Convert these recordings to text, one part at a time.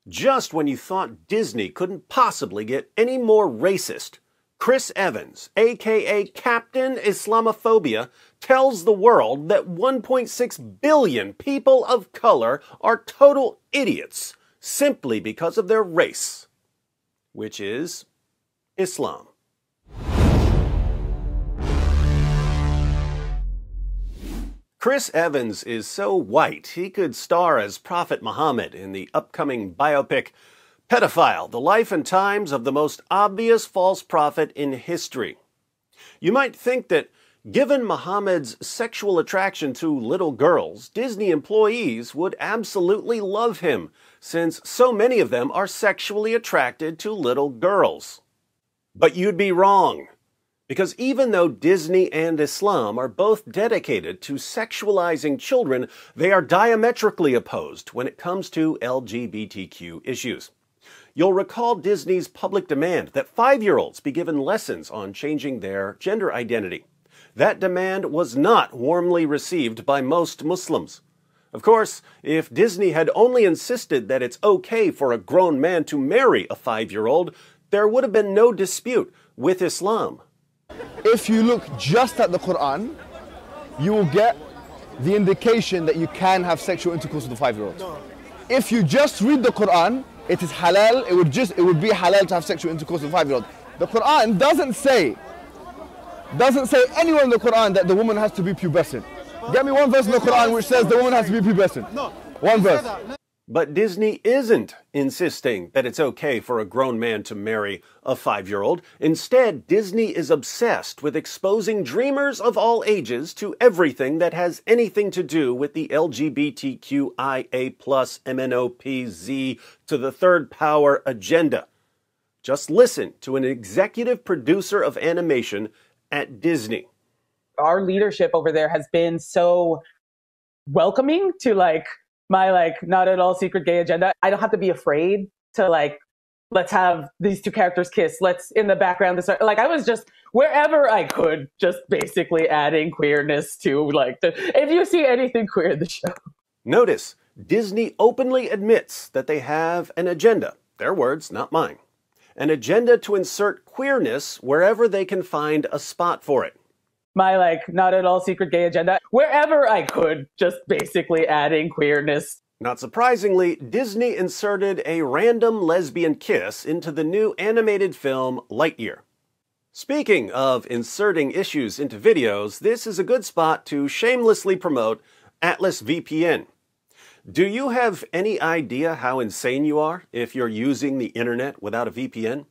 Just when you thought Disney couldn't possibly get any more racist, Chris Evans, aka Captain Islamophobia, tells the world that 1.6 billion people of color are total idiots simply because of their race, which is Islam. Chris Evans is so white he could star as Prophet Muhammad in the upcoming biopic Pedophile, the Life and Times of the Most Obvious False Prophet in History. You might think that given Muhammad's sexual attraction to little girls, Disney employees would absolutely love him, since so many of them are sexually attracted to little girls. But you'd be wrong. Because even though Disney and Islam are both dedicated to sexualizing children, they are diametrically opposed when it comes to LGBTQ issues. You'll recall Disney's public demand that 5-year-olds be given lessons on changing their gender identity. That demand was not warmly received by most Muslims. Of course, if Disney had only insisted that it's okay for a grown man to marry a 5-year-old, there would have been no dispute with Islam. If you look just at the Quran, you will get the indication that you can have sexual intercourse with a 5-year-old. If you just read the Quran, it is halal, it would be halal to have sexual intercourse with a 5-year-old. The Quran doesn't say anywhere in the Quran that the woman has to be pubescent. Get me one verse in the Quran which says the woman has to be pubescent. No. One verse. But Disney isn't insisting that it's okay for a grown man to marry a 5-year-old. Instead, Disney is obsessed with exposing dreamers of all ages to everything that has anything to do with the LGBTQIA plus MNOPZ to the third power agenda. Just listen to an executive producer of animation at Disney. Our leadership over there has been so welcoming to my not at all secret gay agenda. I don't have to be afraid to let's have these two characters kiss. Let's in the background. I was just wherever I could, just basically adding queerness to if you see anything queer in the show. Notice, Disney openly admits that they have an agenda. Their words, not mine. An agenda to insert queerness wherever they can find a spot for it. My not at all secret gay agenda, wherever I could, just basically adding queerness. Not surprisingly, Disney inserted a random lesbian kiss into the new animated film Lightyear. Speaking of inserting issues into videos, this is a good spot to shamelessly promote Atlas VPN. Do you have any idea how insane you are if you're using the internet without a VPN?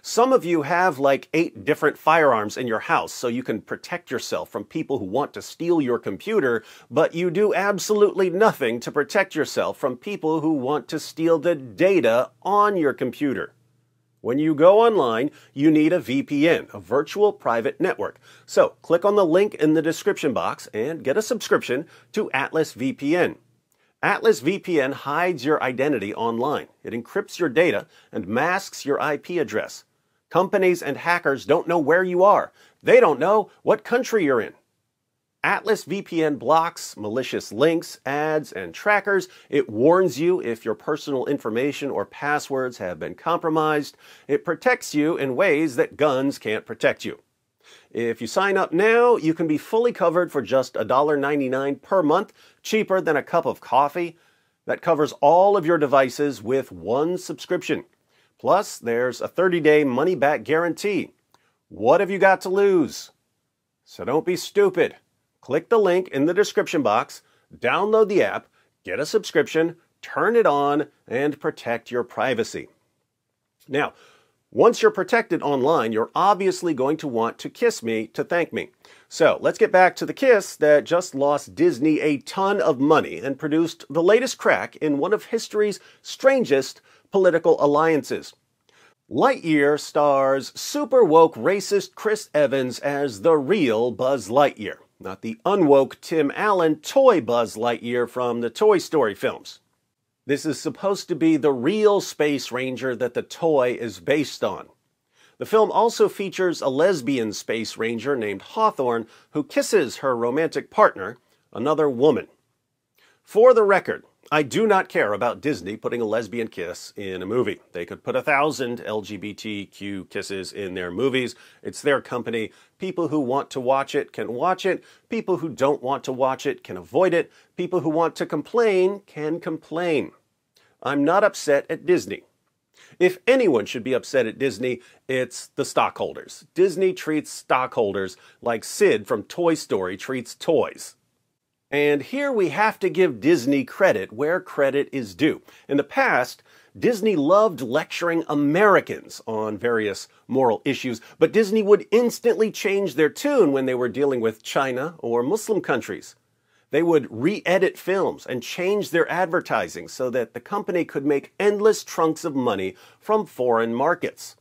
Some of you have 8 different firearms in your house so you can protect yourself from people who want to steal your computer, but you do absolutely nothing to protect yourself from people who want to steal the data on your computer. When you go online, you need a VPN, a virtual private network. So click on the link in the description box and get a subscription to Atlas VPN. Atlas VPN hides your identity online. It encrypts your data and masks your IP address. Companies and hackers don't know where you are. They don't know what country you're in. Atlas VPN blocks malicious links, ads, and trackers. It warns you if your personal information or passwords have been compromised. It protects you in ways that guns can't protect you. If you sign up now, you can be fully covered for just $1.99 per month, cheaper than a cup of coffee. That covers all of your devices with one subscription. Plus, there's a 30-day money-back guarantee. What have you got to lose? So don't be stupid. Click the link in the description box, download the app, get a subscription, turn it on, and protect your privacy. Now, once you're protected online, you're obviously going to want to kiss me to thank me. So let's get back to the kiss that just lost Disney a ton of money and produced the latest crack in one of history's strangest political alliances. Lightyear stars super woke racist Chris Evans as the real Buzz Lightyear, not the unwoke Tim Allen toy Buzz Lightyear from the Toy Story films. This is supposed to be the real Space Ranger that the toy is based on. The film also features a lesbian Space Ranger named Hawthorne who kisses her romantic partner, another woman. For the record, I do not care about Disney putting a lesbian kiss in a movie. They could put 1,000 LGBTQ kisses in their movies. It's their company. People who want to watch it can watch it. People who don't want to watch it can avoid it. People who want to complain can complain. I'm not upset at Disney. If anyone should be upset at Disney, it's the stockholders. Disney treats stockholders like Sid from Toy Story treats toys. And here we have to give Disney credit where credit is due. In the past, Disney loved lecturing Americans on various moral issues, but Disney would instantly change their tune when they were dealing with China or Muslim countries. They would re-edit films and change their advertising so that the company could make endless trunks of money from foreign markets.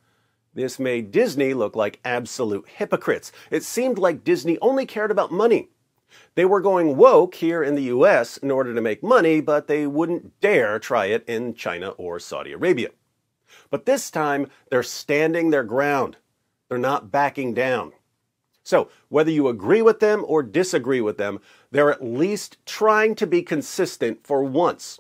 This made Disney look like absolute hypocrites. It seemed like Disney only cared about money. They were going woke here in the US in order to make money, but they wouldn't dare try it in China or Saudi Arabia. But this time, they're standing their ground. They're not backing down. So, whether you agree with them or disagree with them, they're at least trying to be consistent for once.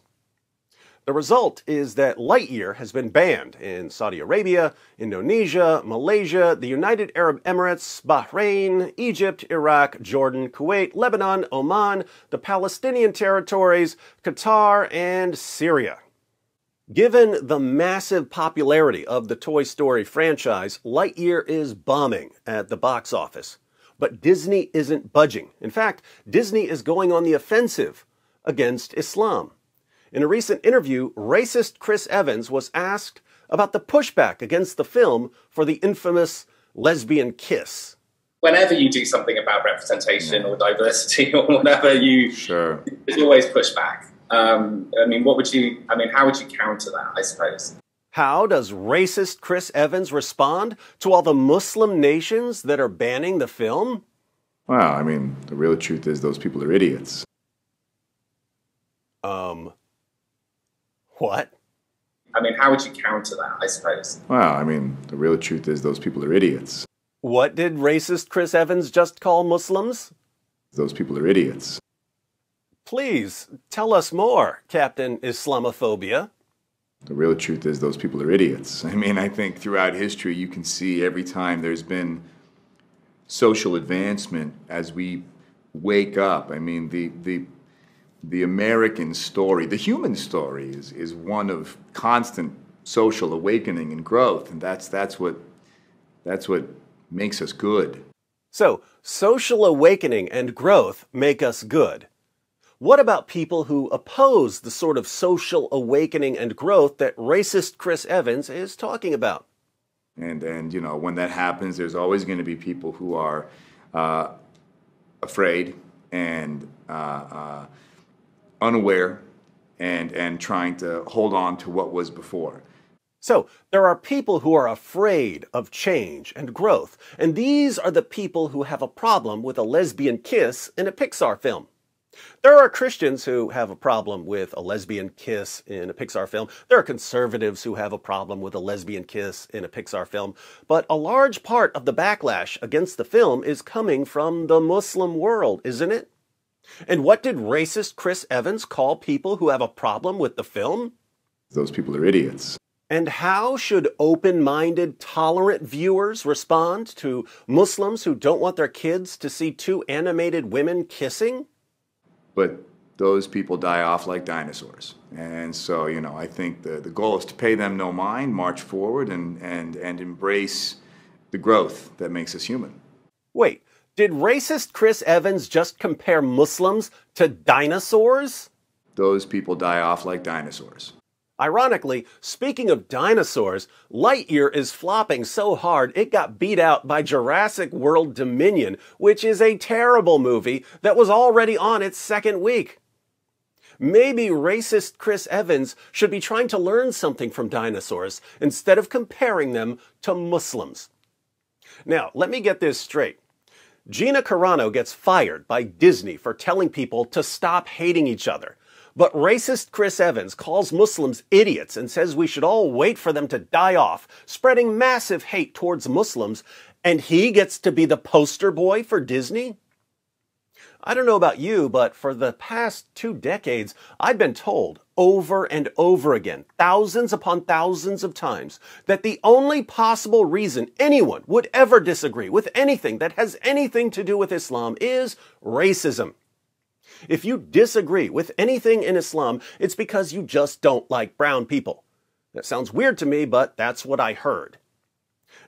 The result is that Lightyear has been banned in Saudi Arabia, Indonesia, Malaysia, the United Arab Emirates, Bahrain, Egypt, Iraq, Jordan, Kuwait, Lebanon, Oman, the Palestinian territories, Qatar, and Syria. Given the massive popularity of the Toy Story franchise, Lightyear is bombing at the box office. But Disney isn't budging. In fact, Disney is going on the offensive against Islam. In a recent interview, racist Chris Evans was asked about the pushback against the film for the infamous lesbian kiss. Whenever you do something about representation or diversity or whatever, there's always pushback. How would you counter that, I suppose? How does racist Chris Evans respond to all the Muslim nations that are banning the film? Well, the real truth is those people are idiots. What? How would you counter that, I suppose? Well, the real truth is those people are idiots. What did racist Chris Evans just call Muslims? Those people are idiots. Please, tell us more, Captain Islamophobia. The real truth is those people are idiots. I think throughout history you can see every time there's been social advancement as we wake up. The American story, the human story, is one of constant social awakening and growth, and that's what makes us good. So, social awakening and growth make us good. What about people who oppose the sort of social awakening and growth that racist Chris Evans is talking about? And when that happens, there's always going to be people who are afraid and unaware and trying to hold on to what was before. So, there are people who are afraid of change and growth, and these are the people who have a problem with a lesbian kiss in a Pixar film. There are Christians who have a problem with a lesbian kiss in a Pixar film. There are conservatives who have a problem with a lesbian kiss in a Pixar film. But a large part of the backlash against the film is coming from the Muslim world, isn't it? And what did racist Chris Evans call people who have a problem with the film? Those people are idiots. And how should open-minded, tolerant viewers respond to Muslims who don't want their kids to see two animated women kissing? But those people die off like dinosaurs. And so, I think the goal is to pay them no mind, march forward, and embrace the growth that makes us human. Wait, did racist Chris Evans just compare Muslims to dinosaurs? Those people die off like dinosaurs. Ironically, speaking of dinosaurs, Lightyear is flopping so hard it got beat out by Jurassic World Dominion, which is a terrible movie that was already on its second week. Maybe racist Chris Evans should be trying to learn something from dinosaurs instead of comparing them to Muslims. Now, let me get this straight. Gina Carano gets fired by Disney for telling people to stop hating each other. But racist Chris Evans calls Muslims idiots and says we should all wait for them to die off, spreading massive hate towards Muslims, and he gets to be the poster boy for Disney? I don't know about you, but for the past 2 decades, I've been told over and over again, thousands upon thousands of times, that the only possible reason anyone would ever disagree with anything that has anything to do with Islam is racism. If you disagree with anything in Islam, it's because you just don't like brown people. That sounds weird to me, but that's what I heard.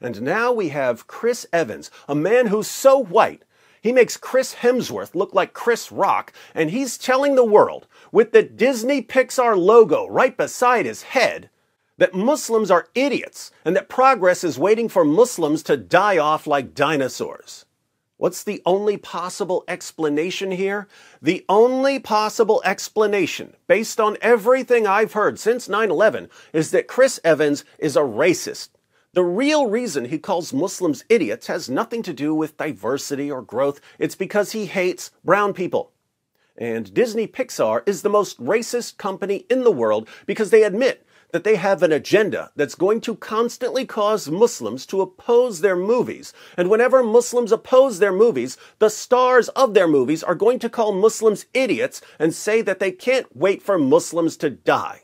And now we have Chris Evans, a man who's so white, he makes Chris Hemsworth look like Chris Rock, and he's telling the world, with the Disney Pixar logo right beside his head, that Muslims are idiots and that progress is waiting for Muslims to die off like dinosaurs. What's the only possible explanation here? The only possible explanation, based on everything I've heard since 9/11, is that Chris Evans is a racist. The real reason he calls Muslims idiots has nothing to do with diversity or growth. It's because he hates brown people. And Disney Pixar is the most racist company in the world because they admit that they have an agenda that's going to constantly cause Muslims to oppose their movies. And whenever Muslims oppose their movies, the stars of their movies are going to call Muslims idiots and say that they can't wait for Muslims to die.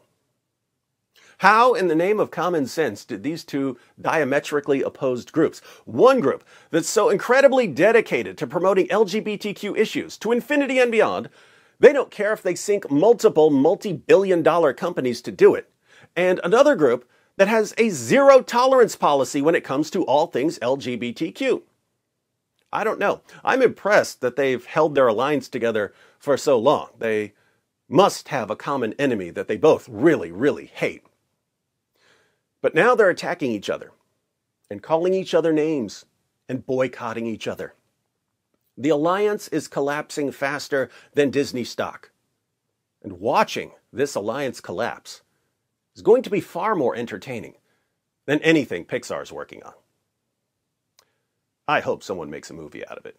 How, in the name of common sense, did these two diametrically opposed groups, one group that's so incredibly dedicated to promoting LGBTQ issues to infinity and beyond, they don't care if they sink multiple multi-billion-dollar companies to do it, and another group that has a zero-tolerance policy when it comes to all things LGBTQ? I don't know. I'm impressed that they've held their alliance together for so long. They must have a common enemy that they both really, really hate. But now they're attacking each other and calling each other names and boycotting each other. The alliance is collapsing faster than Disney stock. And watching this alliance collapse is going to be far more entertaining than anything Pixar's working on. I hope someone makes a movie out of it.